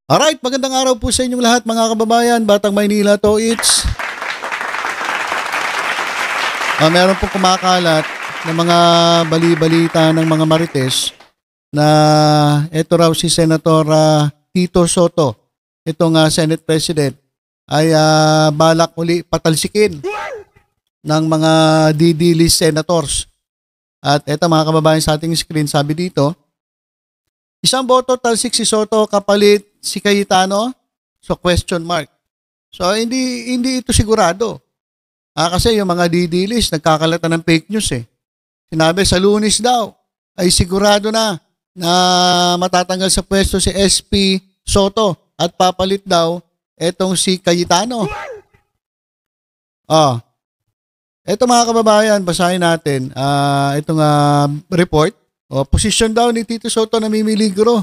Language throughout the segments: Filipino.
Alright, magandang araw po sa inyong lahat mga kababayan. Batang Maynila to, it's meron pong kumakalat ng mga bali-balita ng mga marites na ito raw si Senator Tito Soto, itong Senate President, ay balak uli patalsikin ng mga DD list senators. At ito mga kababayan sa ating screen, sabi dito, isang boto talsik si Soto kapalit si Cayetano? So question mark. So hindi ito sigurado. Kasi yung mga DD list nagkakalatan ng fake news eh. Sinabi sa Lunes daw ay sigurado na matatanggal sa pwesto si SP Soto at papalit daw etong si Cayetano. Ito mga kababayan, basahin natin itong report. Posisyon daw ni Tito Soto na mimiligro.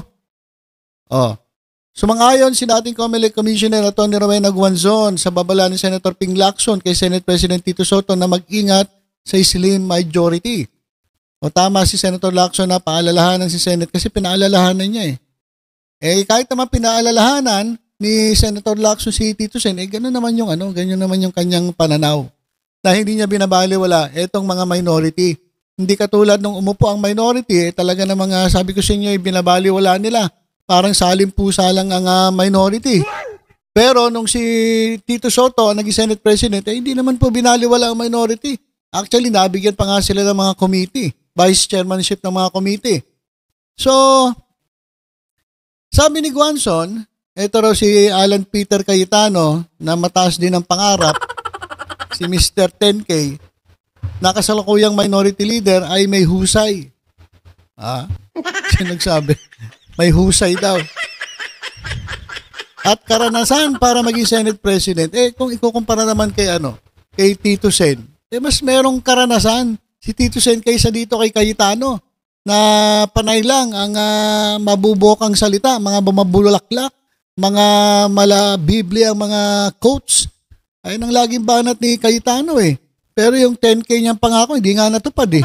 Sumang-ayon si dating COMELEC Commissioner Atty. Rowena Guanzon sa babala ni Senator Ping Lacson kay Senate President Tito Soto na mag-ingat sa slim majority. Tama si Senator Lacson na paalalahanan si Senate kasi pinaalalahanan niya eh. Kahit naman pinaalalahanan ni Senator Lacson si Tito Sen, gano'n naman yung kanyang pananaw. Na hindi niya binabaliwala itong mga minority. Hindi katulad nung umupo ang minority, talaga na mga sabi ko sa inyo, binabaliwala nila. Parang salim-pusa lang ang minority. Pero nung si Tito Soto, naging Senate President, hindi naman po binaliwala ang minority. Actually, nabigyan pa nga sila ng mga committee, vice chairmanship ng mga committee. So, sabi ni Guanzon, ito raw si Alan Peter Cayetano na mataas din ang pangarap, si Mr. 10K, nakasalukuyang minority leader ay may husay. Sino nagsabi? May husay daw. At karanasan para maging Senate President. Kung ikukumpara naman kay Tito Sen, mas merong karanasan si Tito Sen kaysa dito kay Cayetano na panay lang ang mabubokang salita, mga bumabulaklak, mga malabibli ang mga quotes. Ayun ang laging banat ni Cayetano eh. Pero yung 10K niyang pangako, hindi nga natupad eh.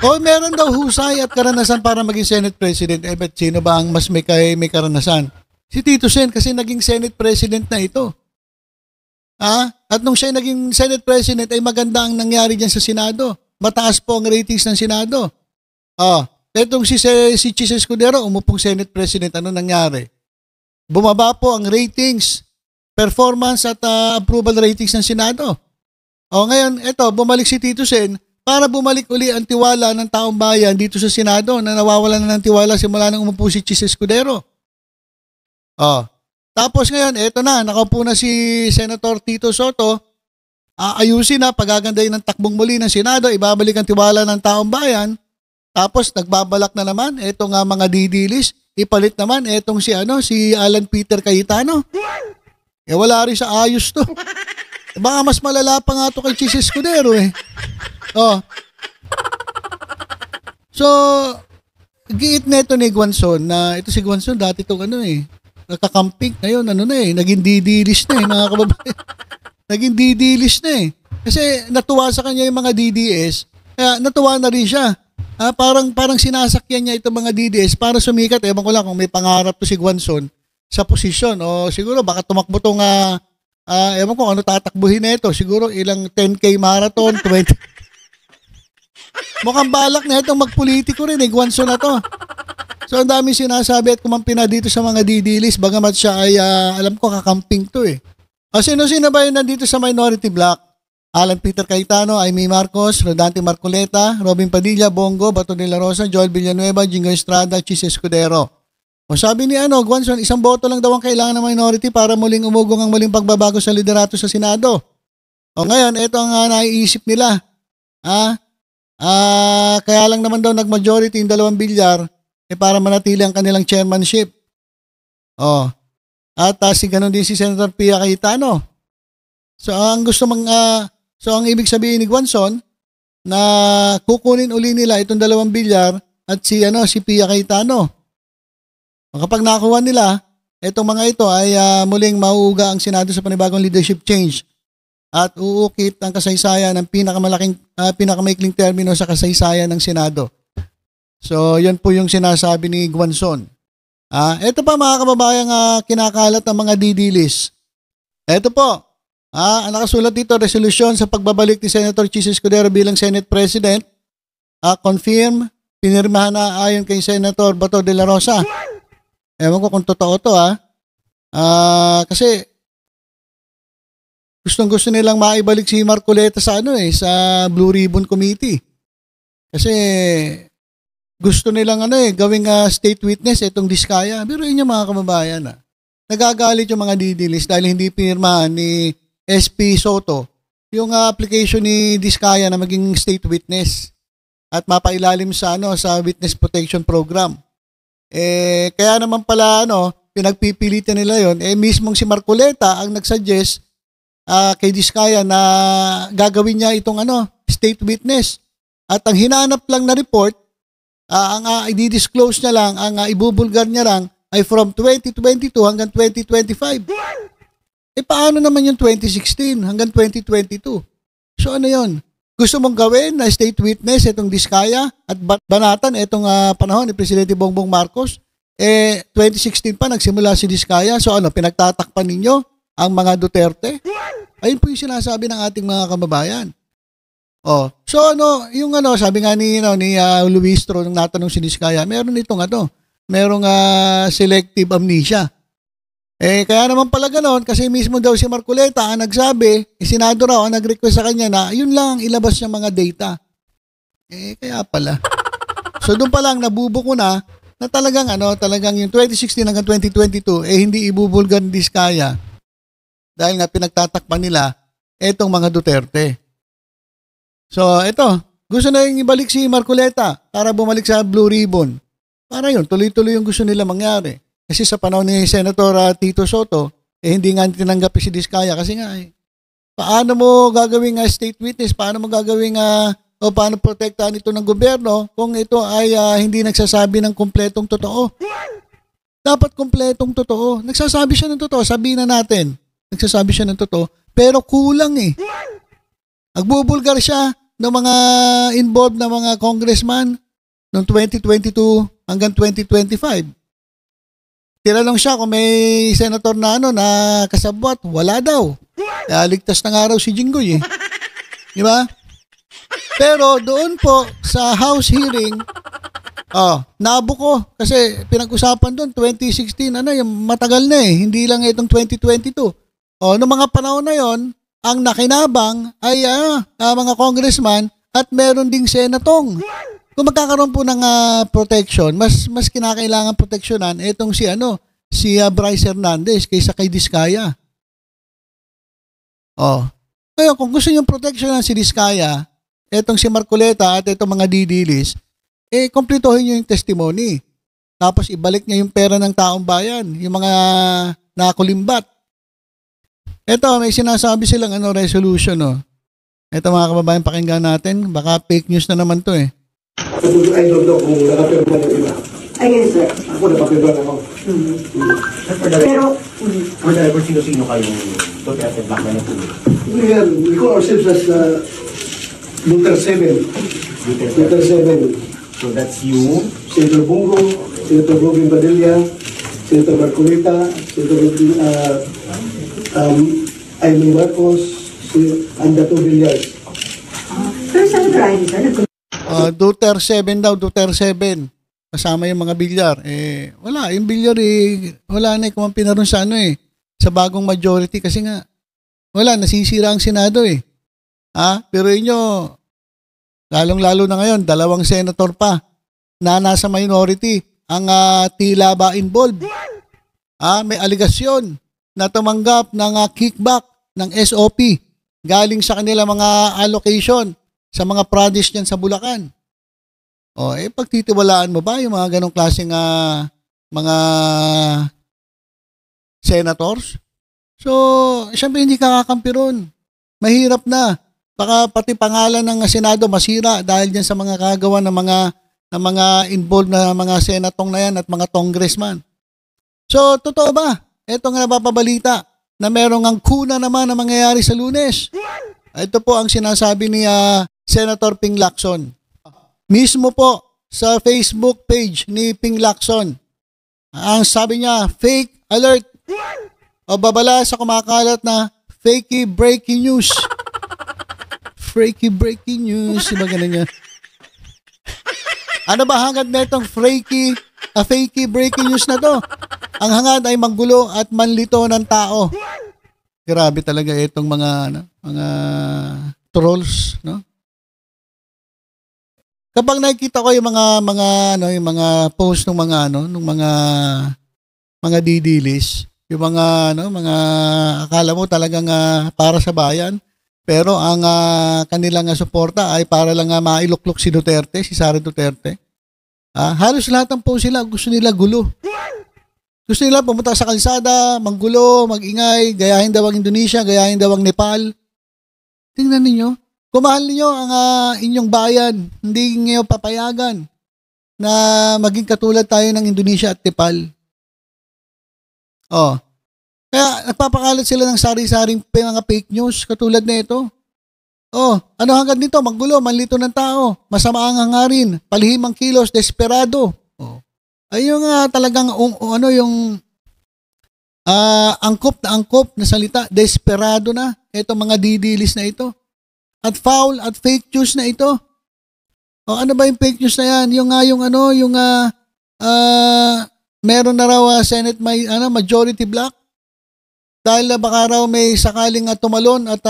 Meron daw husay at karanasan para maging Senate President. But sino ba ang mas may karanasan? Si Tito Sen kasi naging Senate President na ito. At nung siya naging Senate President ay maganda ang nangyari dyan sa Senado. Mataas po ang ratings ng Senado. Etong si Chis Escudero, umupong Senate President, ano nangyari? Bumaba po ang ratings, performance at approval ratings ng Senado. Ngayon, bumalik si Tito Sen para bumalik uli ang tiwala ng taong bayan dito sa Senado na nawawalan na ng tiwala simula nang umupo si Chis Escudero. Tapos ngayon, nakaupo na si Senator Tito Soto, ayusin na, pagagandahin ng takbong muli ng Senado, ibabalik ang tiwala ng taong bayan. Tapos nagbabalak na naman, etong mga didilis, ipalit naman etong si Alan Peter Cayetano. Wala rin sa ayos to. Baka mas malala pa nga to kay Chis Escudero eh. So, giit neto ni Guanzon na ito si Guanzon dati itong nakakamping ngayon naging didilis na mga kababayan. Naging didilis na Kasi natuwa sa kanya yung mga DDS, kaya natuwa na rin siya. Parang sinasakyan niya itong mga DDS para sumikat. Ewan ko lang kung may pangarap to si Guanzon sa posisyon. O siguro baka tumakbo itong, ewan ko ano tatakbuhin na ito. Siguro ilang 10K marathon, 20. Mukhang balak na itong magpolitiko rin Guanzon na to. So ang dami sinasabi at kumampi na dito sa mga DD list. Bagamat siya ay, alam ko kakamping to Sino-sino ba yun nandito sa minority block? Alan Peter Cayetano, Amy Marcos, Rodante Marcoleta, Robin Padilla, Bongo, Bato de la Rosa, Joel Villanueva, Jingo Estrada, Chis Escudero. Sabi ni Guanzon, isang boto lang daw ang kailangan ng minority para muling umugong ang muling pagbabago sa liderato sa Senado. Ngayon, ito ang naiisip nila. Kaya lang naman daw nag-majority yung 2 bilyar para manatili ang kanilang chairmanship. At ganun din si Senator Pia Cayetano. So ang ibig sabihin ni Guanzon na kukunin uli nila itong 2 bilyar at si Pia Cayetano. Kapag nakuha nila, itong mga ito ay muling mauuga ang Senado sa panibagong leadership change at uukit ang kasaysayan ng pinakamaikling termino sa kasaysayan ng Senado. So, yan po yung sinasabi ni Guanzon. Ito pa mga kababayan kinakalat ng mga didilis. Ito po. Ang nakasulat dito, resolution sa pagbabalik ni Senator Chis Escudero bilang Senate President. Confirm, pinirmahan na ayon kay Senator Bato de la Rosa. Ewan ko kung totoo to kasi gustong-gusto nilang maibalik si Marcoleta sa sa Blue Ribbon Committee. Kasi gusto nilang gawing state witness itong Diskaya. Pero yun yung mga kababayan nagagalit yung mga didilis dahil hindi pinirmahan ni SP Soto yung application ni Diskaya na maging state witness at mapailalim sa sa witness protection program. Kaya naman pala pinagpipilitan nila yon mismong si Marcoleta ang nagsuggest kay Diskaya na gagawin niya itong state witness. At ang hinanap lang na report, ang i-disclose niya lang, ang ibubulgar niya lang ay from 2022 hanggang 2025. Paano naman yung 2016 hanggang 2022? So ano yon? Gusto mong gawin na state witness itong Diskaya at banatan itong panahon ni Presidente Bongbong Marcos? 2016 pa nagsimula si Diskaya. So pinagtatakpan ninyo ang mga Duterte? Ayun po yung sinasabi ng ating mga kababayan. So yung sabi nga ni Luistro nung natanong si Diskaya, meron itong merong selective amnesia. Kaya naman pala ganoon kasi mismo daw si Marcoleta ang nagsabi, Senado raw ang nag-request sa kanya na yun lang ilabas niya mga data. Kaya pala. So doon pa lang nabubuko na talagang yung 2016 hanggang 2022 hindi ibubulgar ni Diskaya dahil nga pinagtatakpan nila etong mga Duterte. So ito, gusto na yung ibalik si Marcoleta para bumalik sa Blue Ribbon. Para yun, tuloy-tuloy yung gusto nila mangyari. Kasi sa panahon ni Senator Tito Soto, hindi nga tinanggap si Diskaya kasi nga paano mo gagawing state witness, paano mo gagawing o paano protektahan ito ng gobyerno kung ito ay hindi nagsasabi ng kumpletong totoo. Dapat kumpletong totoo. Nagsasabi siya ng totoo, sabihin na natin. Nagsasabi siya ng totoo, pero kulang Nagbubulgar siya ng mga involved na mga congressman noong 2022 hanggang 2025. Tinanong siya kung may senator na na kasabwat. Wala daw. Ligtas na nga raw si Jinggoy Di ba? Pero doon po sa House hearing, nabuko. Kasi pinag-usapan doon, 2016, yung matagal na Hindi lang itong 2022. Noong mga panahon na yon, ang nakinabang ay mga congressman at meron ding senatong. Kung magkakaroon po ng protection, mas kinakailangan proteksyonan itong si Bryce Hernandez kaysa kay Diskaya. Kaya kung gusto niyo proteksyonan si Diskaya, itong si Marcoleta at itong mga didilis, kompletohin niyo yung testimony. Tapos ibalik niya yung pera ng taong bayan, yung mga nakulimbat. Ito, may sinasabi silang resolution. Ito mga kababayan, pakinggan natin. Baka fake news na naman to I don't know kung nakapirma ng iba. Ay, yes, sir. Ako napapirma na ako. Pero, for the record, sino-sino kayong Duterte Black na nagtuloy? We call ourselves as Luther 7. Luther 7. So that's you, Senator Bongo, Senator Robin Padilla, Senator Marcoleta, Senator Amy Marcos, and Dato Villar. pero saan Brian, sir? Duterte 7 daw, Duterte 7. Kasama yung mga bilyar. Wala. Yung bilyar wala na kung pinaroon sa sa bagong majority kasi nga wala, nasisira ang Senado Pero inyo, lalong-lalo na ngayon, 2 senator pa na nasa minority ang tila ba involved. May aligasyon na tumanggap ng kickback ng SOP galing sa kanila mga allocation sa mga projects niyan sa Bulacan. Pagtitiwalaan mo ba yung mga ganong klaseng mga senators? So, siyempre hindi ka kakampi ron. Mahirap na. Baka pati pangalan ng Senado masira dahil dyan sa mga kagawa ng mga involved na mga senatong na yan at mga congressman. So, totoo ba? Ito nga napapabalita na merong ang kuna naman na mangyayari sa Lunes. Ito po ang sinasabi ni Senator Ping Lacson. Mismo po sa Facebook page ni Ping Lacson. Ang sabi niya, fake alert. O babala sa kumakalat na fakey breaking news. Fakey breaking news. Diba ganun niya? Ano ba hangad na itong fakey breaking news na to? Ang hangad ay manggulo at manlito ng tao. Grabe talaga itong mga trolls, no? Kapag nakikita ko yung mga post ng mga didilis, yung mga akala mo talagang para sa bayan, pero ang kanilang suporta ay para lang mailuklok si Duterte, si Sara Duterte. Halos lahat ng post sila gusto nila gulo. Gusto nila pumunta sa kalsada, manggulo, magingay, gayahin daw ang Indonesia, gayahin daw ang Nepal. Tingnan ninyo, kung mahal ninyo ang inyong bayan, hindi niyo papayagan na maging katulad tayo ng Indonesia at Nepal. Oh. Kaya nagpapakalat sila ng sari-saring mga fake news katulad na ito. Oh, ano hanggang dito? Manggulo, manlito ng tao, masama ang hangarin, palihim ang kilos, desperado. Oh. Ayun nga talagang angkop na salita, desperado na itong mga didilis na ito. At foul at fake news na ito. O ano ba yung fake news na yan? Meron na raw Senate majority block dahil baka raw may sakaling tumalon at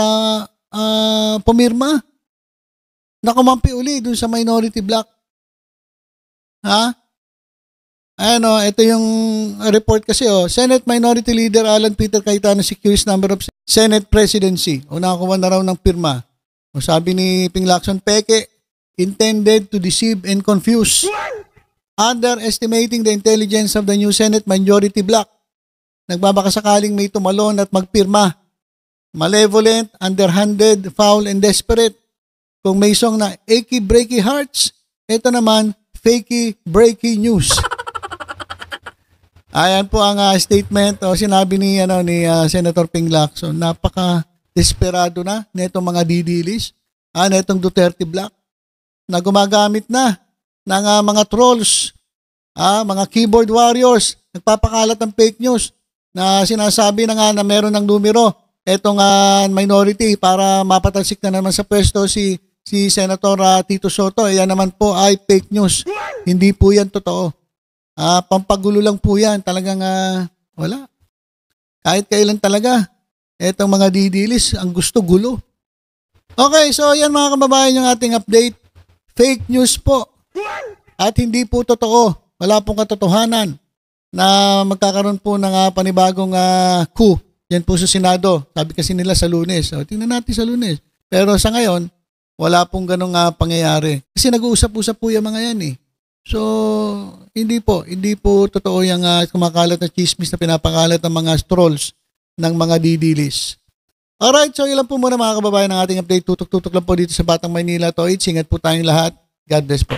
pumirma na kumampi uli dun sa minority block. Ha? Ito yung report kasi, Senate Minority Leader Alan Peter Cayetano secures number of Senate presidency. O nakakuha na raw ng pirma. O sabi ni Ping Lacson, peke, intended to deceive and confuse. Underestimating the intelligence of the new Senate Majority Bloc. Nagbabakasakaling may tumalon at magpirma. Malevolent, underhanded, foul, and desperate. Kung may song na achy breaky hearts, ito naman, fakey breaky news. Ayan po ang statement o sinabi ni Senator Ping Lacson. Napaka-desperado na nitong mga didilis, nitong Duterte Bloc na gumagamit na ng mga trolls, mga keyboard warriors, nagpapakalat ng fake news na sinasabi na meron ng numero etong minority para mapatalsik na naman sa pwesto si Senator Tito Soto. Yan naman po ay fake news. Hindi po yan totoo. Pampagulo lang po yan. Talagang wala. Kahit kailan talaga, etong mga didilis, ang gusto gulo. Okay, so yan mga kababayan yung ating update. Fake news po. At hindi po totoo. Wala pong katotohanan na magkakaroon po ng panibagong coup. Yan po sa Senado. Sabi kasi nila sa Lunes. So, tingnan natin sa Lunes. Pero sa ngayon, wala pong ganong pangyayari. Kasi nag-uusap-usap po yung mga yan eh. So, hindi po totoo yung kumakalat na chismis na pinapakalat ng mga trolls ng mga didilis. Alright, so ilan po muna mga kababayan ng ating update. Tutok-tutok lang po dito sa Batang Maynila. Ingat po tayong lahat. God bless po.